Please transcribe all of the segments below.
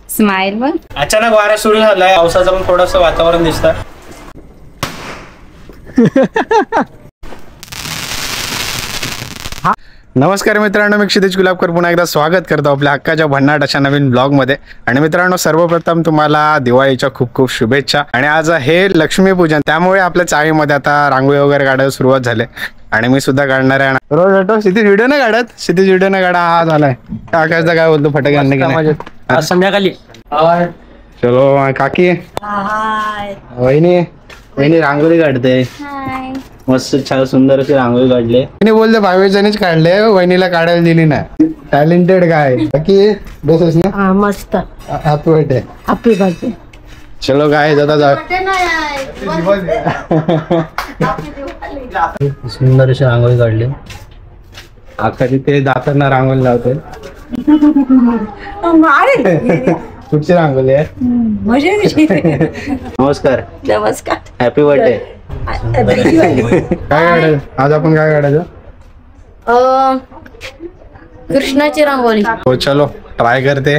Smile बघ. अचानक वारा सुरू झालाय, पावसाचं पण थोडस वातावरण दिसतं. नमस्कार मित्रांनो, मी क्षितिज गुलाबकर पुन्हा एकदा स्वागत करतो आपल्या हक्काच्या भन्नाट अशा नवीन ब्लॉग मध्ये. आणि मित्रांनो, सर्वप्रथम तुम्हाला दिवाळीच्या खूप खूप शुभेच्छा. आणि आज हे लक्ष्मीपूजन, त्यामुळे आपल्या चाळीमध्ये आता रांगोळी वगैरे काढायला सुरुवात झाली. आणि मी सुद्धा काढणार आहे. रोज ऑटो क्षितिज व्हिडिओ नाही काढत, क्षितिज व्हिडिओ नाही काढा. हा झालाय आकाशचा काय बोलतो, फटाके आणले की नाही संध्याकाळी. चलो काकी, वहिनी वहिनी रांगोळी काढते. मस्त छान सुंदर अशी रांगोळी काढली. वहिनी बोलते भावेशानेच काढले, वहिनीला काढायला दिली नाही. टॅलेंटेड काय बाकी बसस ना. मस्त. Happy birthday. Happy birthday. चलो काय जाता जा. सुंदर अशी रांगोळी काढली. आकाशी ते दातांना रांगोळी लावते. कुठची रांगोळी आहे? नमस्कार. नमस्कार. Happy birthday. काय काढायचं आज आपण, काय काढायचं? कृष्णाची रांगोळी. हो चलो ट्राय करते.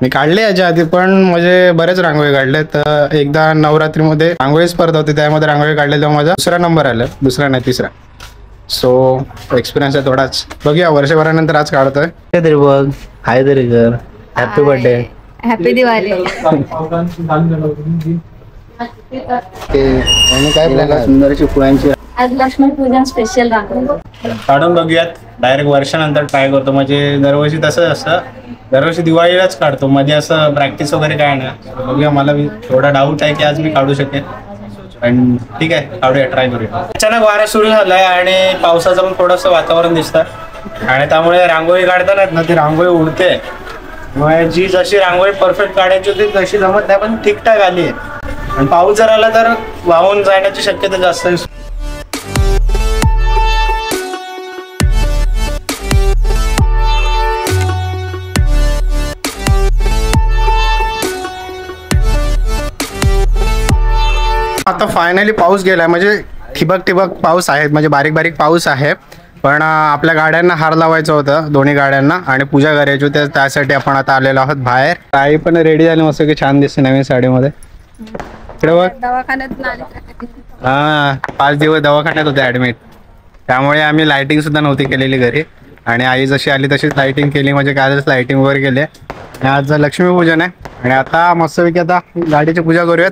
मी काढले याच्या आधी पण म्हणजे बरेच रांगोळी काढले. तर एकदा नवरात्रीमध्ये रांगोळी स्पर्धा होती, त्यामध्ये रांगोळी काढले तेव्हा माझा दुसरा नंबर आला. दुसरा नाही तिसरा. सो एक्सपिरियन्स आहे थोडाच. बघूया वर्षभरानंतर आज काढतोय. तरी बघ हाय तरी कर. Happy birthday. हॅपी दिवाळी. काय प्लॅन आहे? सुंदरची फुलांची आज लक्ष्मी पूजन स्पेशल रांगोळी काढून बघूयात. डायरेक्ट वर्षानंतर ट्राय करतो. म्हणजे दरवर्षी तसंच असतं, दरवर्षी दिवाळीलाच काढतो. मध्ये असं प्रॅक्टिस वगैरे काय नाही. बघूया, मला थोडा डाऊट आहे की आज मी काढू शकेन. पण ठीक आहे, काढूया, ट्राय करूया. अचानक वारा सुरू झालाय आणि पावसाचं पण थोडंसं वातावरण दिसतं. आणि त्यामुळे रांगोळी काढताना ना ती रांगोळी उडते. जी जशी रांगोळी परफेक्ट काढायची होती तशी जमत नाही, पण ठीकठाक आली आहे. आणि पाऊस जर आला तर वाहून जाण्याची शक्यता जास्त आहे. आता फायनली पाऊस गेलाय. म्हणजे ठिबक ठिबक पाऊस आहे, म्हणजे बारीक बारीक पाऊस आहे. पण आपल्या गाड्यांना हार लावायचं होतं, दोन्ही गाड्यांना, आणि पूजा करायची होती. त्यासाठी आपण आता आलेलो आहोत बाहेर. आई पण रेडी झाली मस्त, की छान दिसते नवीन साडीमध्ये. इकडे बघ. हा 5 दिवस दवाखान्यात होते ऍडमिट. त्यामुळे आम्ही लाइटिंग सुद्धा नव्हती केलेली घरी. आणि आई जशी आली तशीच लाइटिंग केली. म्हणजे कालच लाइटिंग वगैरे केली. आज लक्ष्मीपूजन आहे. आणि आता मस्तपैकी आता गाडीची पूजा करूयात.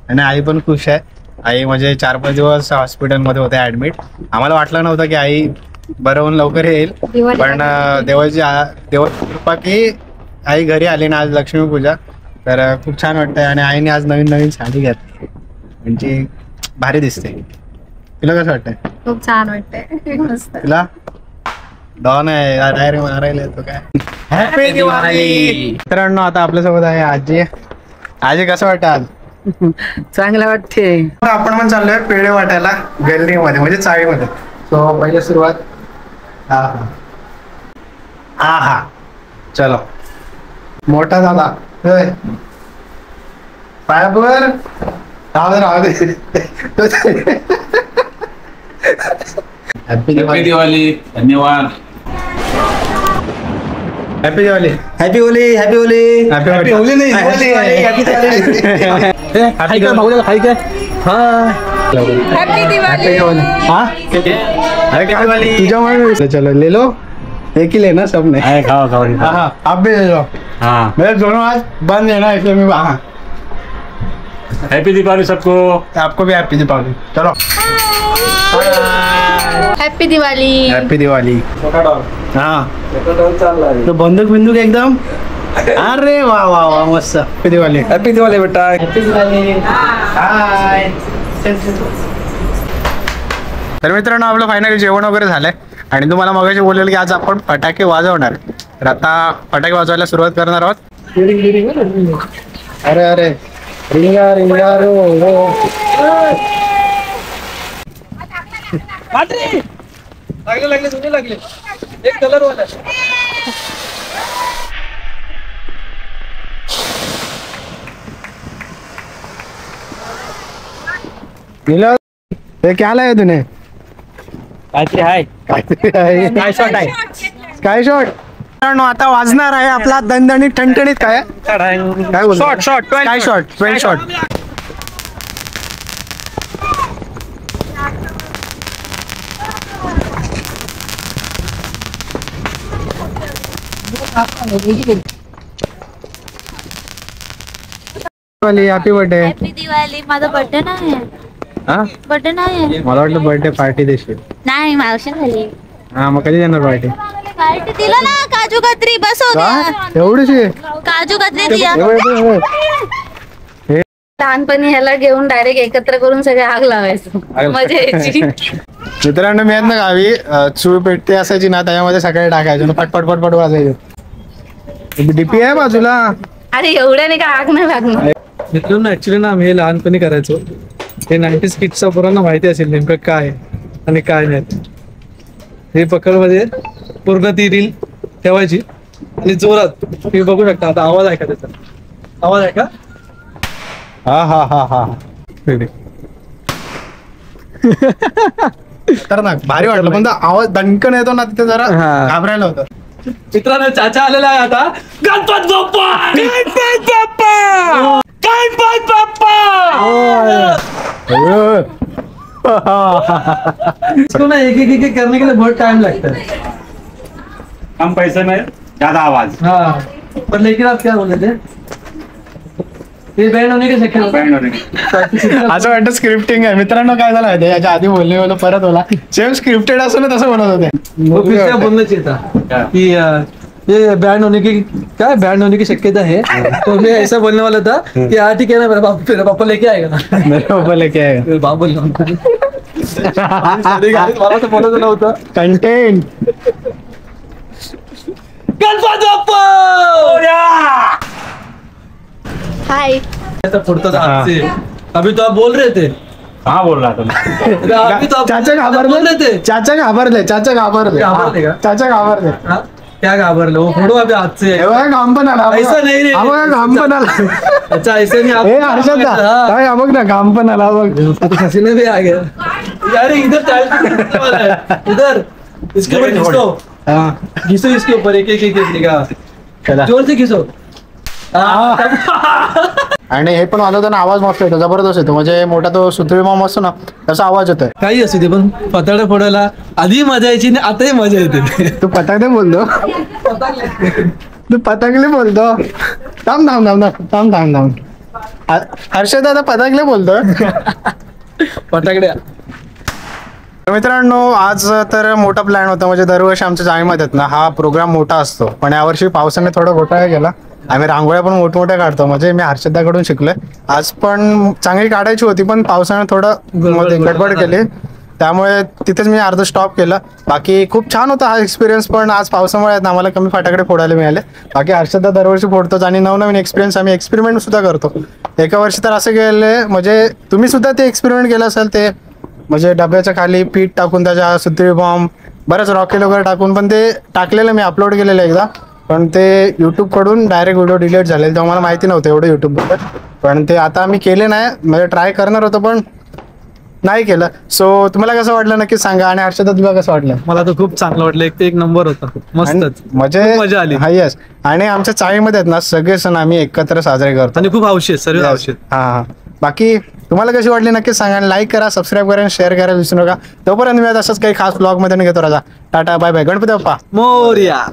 आणि आई पण खुश आहे. आई म्हणजे 4-5 दिवस हॉस्पिटलमध्ये होते ऍडमिट. आम्हाला वाटलं नव्हतं की आई बरं होऊन लवकर येईल, पण देवाची कृपा की आई घरी आली ना आज लक्ष्मीपूजा. तर खूप छान वाटतंय. आणि आईने आज नवीन नवीन साडी घातली, म्हणजे भारी दिसते. तुला कसं वाटतंय? खूप छान वाटतंय. तुला डॉन आहे डायरेक्ट मारायला येतो काय. हॅपी दिवाळी. मित्रांनो, आता आपल्यासोबत आहे आजी. आजी कसं वाटतं आज? चांगलं वाटते. आपण पण चाललोय पेढे वाटायला गॅलरी मध्ये, म्हणजे चाळीमध्ये. सो पहिले सुरुवात. हा चलो. मोठा झाला पायावर राहू दे. हॅपी दिवाळी. धन्यवाद. Happy Diwali. Happy Holy. Happy Holy. Happy Holy नाही, हॅपी दिवाळी. तुझ्या चलो ले लो, एक ही लेना सबने. खाओ खाओ. हाँ आप भी ले लो. हाँ मेरे दोनों आज बंद है ना, इसलिए मैं हाँ. हैप्पी दिवाली सबको. आपको भी हैप्पी दीपावली. चलो हॅपी दिवाळी. हॅपी दिवाळी. हाँ तो बंदूक बिंदूक एकदम. अरे वा वा वा मस्त. हॅपी दिवाळी. हॅपी दिवाळी बेटा. हॅपी दिवाळी. हाय. तर मित्रांनो, आपलं फायनली जेवण वगैरे झालंय. आणि तुम्हाला मगाशी बोललेलं की आज आपण फटाके वाजवणार. तर आता फटाके वाजवायला सुरुवात करणार आहोत. अरे अरे रिंगा रिंगा रो रो. लागले जुने लागले. एक कलर वाला. गेलो हे क्या लाय तूने काहीतरी आहे काय शॉट आहे काय शॉट आता वाजणार आहे आपला दणदणीत ठणठणीत काय काय बोलतो शॉट काय shot 12 shot happy birthday happy Diwali. माझा बर्थडे नाही हा बर्थडे नाही मला वाटलं बर्थडे पार्टी देशील नाही मावशी झाली हा मग कधी देणार पार्टी पार्टी दिला ना काजू कतरी बस हो गया एवढीशी काजू कतरी दिया लहानपणी ह्याला घेऊन डायरेक्ट एकत्र करून सगळे आग लावायचं मजा यायची. मित्रांनो मी आहेत ना गावी चूळ पेटते असायची ना त्याच्यामध्ये सकाळी टाकायचं पटपट पटपट वाजायचं डीपी आहे बाजूला अरे एवढ्याने का आग नाही लागणार. मित्रांनो ऍक्च्युली ना आम्ही हे लहानपणी करायचो हे 90s किड्सच्या पोरांना माहिती असेल नेमकं काय आहे आणि काय नाही. हे पकडमध्ये पूर्ण ती रील ठेवायची आणि जोरात तुम्ही बघू शकता. आता आवाज आहे का त्याचा आवाज आहे का हा हा हा हा तर ना भारी वाटलं पण आवाज दणकन येतो ना तिथे जरा हा. घाबरायला होतं. मित्रांनो चाचा आलेला आहे आता. गणपत बाप्पा गणपत बाप्पा गणपत बाप्पा. इसको ना एक एक करने के लिए बहुत टाइम लगता है. कम पैसे में ज्यादा आवाज. हाँ पर लेकिन आप क्या बोले थे ये बैंड होने के चक्कर बैंड होने के. असं वाटतं स्क्रिप्टिंग आहे. मित्रांनो काय झालं माहिती याच्या आधी बोलले मला परत बोला सेम स्क्रिप्टेड असून तसं बनवत होते. वो फिर से बोलना चाहिए था कि ये बैंड होने की क्या है बैंड होने की शक्यता है. तो मैं ऐसा बोलने वाला था कि हाँ ठीक है ना मेरा पापा लेके आएगा ना. मेरे बाबा लेके आएगा. मेरे बाप बोल मला तर बोलायचं नव्हतं. कंटेंट गणपत बाप्पा हाय ऐसा फुटता था हाथ से. अभी तो आप बोल रहे थे. कहाँ बोल रहा था मैं? अभी तो आप चाचा बोल घाबरले रहे थे. चाचा घाबरले चाचा घाबरले घाबरले का? चाचा घाबरले. हाँ? क्या घाबरले वो फोड़ो अभी हाथ से. हे बघा घाम पण आला ऐसा नहीं रे. हा बघा घाम पण आला. अच्छा ऐसे नहीं आप हे हर्षदा हाँ. काय बघ ना घाम पण आला बघ. तो पसीने भी आ गया. यार इधर चार्ज वाला है इधर इसके ऊपर घिसो. हा. घिसो इसके ऊपर एक एक एक चला. एक जोर से घिसो. आणि हे पण वाजवताना आवाज मस्त येतो जबरदस्त येतो म्हणजे मोठा तो सुतळी माम असतो ना तसा आवाज येतोय. काही असू दे पण पताडे फोडायला आधी मजा यायची आणि आताही मजा येते. तू पतागले बोलतो तू पतंगले बोलतो थांब थांब थांब थांब थांब थांब हर्षद आता पतंगले बोलतो. फटाकड्या. मित्रांनो आज तर मोठा प्लॅन होता म्हणजे दरवर्षी आमच्या जाळीमध्ये ना हा प्रोग्राम मोठा असतो पण यावर्षी पावसाने थोडा घोटाळा केला. आम्ही रांगोळ्या पण मोठमोठ्या काढतो म्हणजे मी हर्षदाकडून शिकलोय. आज पण चांगली काढायची होती पण पावसाने थोडं गडबड केली त्यामुळे तिथेच मी अर्ध स्टॉप केलं. बाकी खूप छान होता हा एक्सपिरियन्स पण आज पावसामुळे आम्हाला कमी फटाकडे फोडायला मिळाले. बाकी हर्षदा दरवर्षी फोडतोच आणि नवनवीन आम्ही एक्सपेरिमेंट सुद्धा करतो. एका वर्षी तर असं गेले म्हणजे तुम्ही सुद्धा ते एक्सपेरिमेंट केलं असेल ते म्हणजे डब्याच्या खाली पीठ टाकून त्याच्या सुतळी बॉम्ब बरंच रॉकेल वगैरे टाकून पण ते टाकलेलं मी अपलोड केलेलं एकदा पण ते यूट्यूबकडून डायरेक्ट व्हिडिओ डिलीट झालेले तेव्हा मला माहिती नव्हतं एवढं यूट्यूबबद्दल पण ते आता आम्ही केले नाही म्हणजे ट्राय करणार होतो पण नाही केलं. सो तुम्हाला कसं वाटलं नक्की सांगा आणि हर्षदा तुला कसं वाटलं. मला तर खूप चांगलं वाटलं. एक ते एक नंबर होता मस्तच म्हणजे खूप मजा आली. हा येस आणि आमच्या चाळीमध्ये आहेत ना सगळे सण आम्ही एकत्र साजरे करतो आणि खूप औषध सर्व औषध. हा बाकी तुम्हाला कशी वाटली नक्कीच सांगा आणि लाईक करा सबस्क्राईब करा आणि शेअर करायला विसरू नका. तोपर्यंत मी असंच काही खास ब्लॉग मध्ये घेतो राजा. Tata bye bye. Ganpati Bappa Morya.